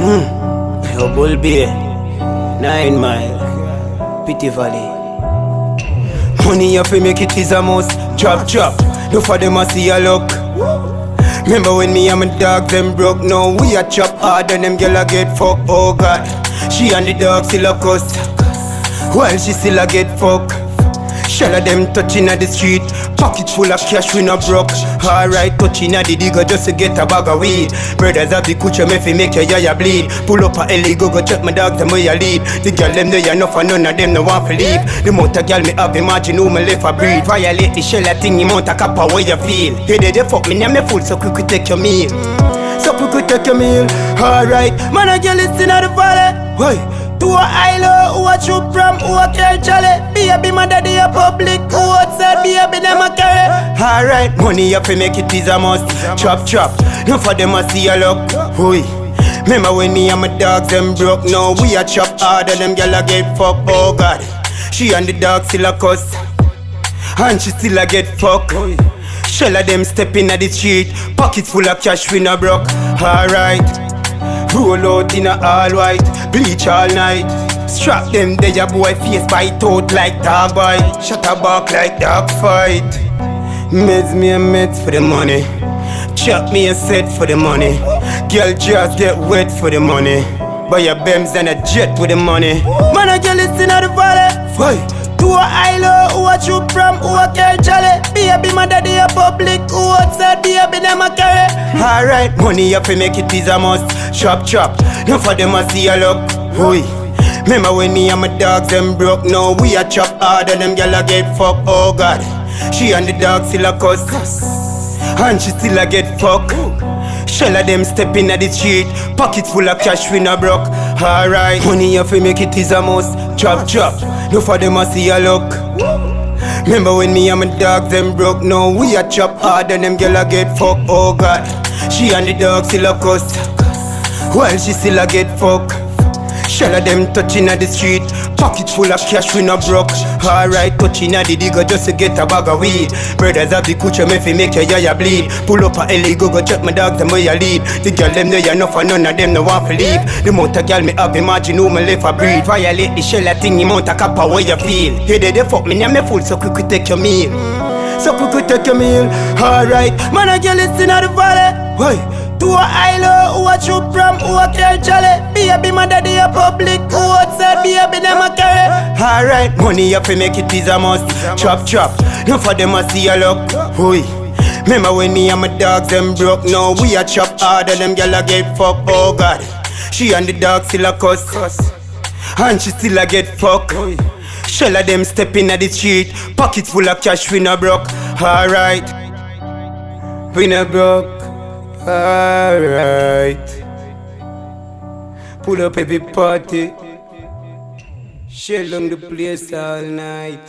Yo, Bull Bay, 9 Mile, Pity Valley. Money you fi make it is a must. Chop chop, no for them a see a look. Remember when me and my dog them broke? Now we a chop hard and them gyal a get fucked. Oh God, she and the dog still a cuss while she still a get fucked. Shell of them touching at the street, pocket full of cash we no broke. Alright, touching at the digger just to get a bag of weed. Brothers have the coochie me fi make your yaya bleed. Pull up a LA go check my dogs them where you lead. The girl them there enough and none of them no want to leave. The amount of girl me have imagine who me left a breed. Violate the shell a thing, the amount of copper where you feel. Hey they fuck me, name me full so quick take your meal. So quick take your meal. Alright, man a girl is in the valley. Why? To a island, who a shoot from, who a carry chale. Baby, my daddy a public, who outside, baby, them a carry. Alright, money you fi make it is a must. Chop chop, no for them a see a look. Oi, remember when me and my dogs them broke? Now we a chop hard and them gyal a get fucked. Oh God, she and the dog still a cuss and she still a get fucked. Shell of them stepping at the street, pockets full of cash we no broke. Alright, roll out in a all white, bleach all night. Strap them there your boy face bite out like dog bite. Shut a back like dog fight. Meds me a meds for the money, chop me a set for the money. Girl just get wet for the money. Buy a Benz and a jet with the money. Man a girl is in the valley. Why? To a island, who a shoot from, who a carry chale. Baby, my daddy a public, who outside, baby, them a carry. Alright, money you fi make it is a must. Chop chop, no for them a see a look. Oi, remember when me and my dogs them broke? Now we a chop hard and them gyal a get fucked. Oh God, she and the dog still a cuss and she still a get fucked. Shell of them stepping at the street, pockets full of cash we no broke. Alright, money you fi make it is a must. Chop chop, no for them a see a look. Remember when me and my dogs them broke? Now we a chop hard and them gyal a get fucked. Oh God, she and the dog still a cuss while she still a get fucked. Shell of them touching at the street, pocket full of cash we no broke. Alright, touching at the digger just to get a bag of weed. Brothers have the coochie me fi make your yaya bleed. Pull up a LA go check my dogs them where you lead. The girl them there enough and none of them no want to leave. The amount of girl me have imagine who me left a breed. Violate the shell a thing, the amount of copper where you feel. Hey they fuck me, name me full so quick take your meal. So quick take your meal. Alright, man a girl is in the valley. Why? To a island, who a shoot from, who a carry chale. Baby, my daddy a public, who outside, baby, them a carry. Alright, money you fi make it is a must. Chop chop, no for them a see a look. Oi, remember when me and my dogs them broke? Now we a chop hard and them gyal a get fucked. Oh God, she and the dog still a cuss and she still a get fucked. Shell of them stepping at the street, pockets full of cash we no broke. Alright, we no broke. Alright, pull up every party, shell on the place all night.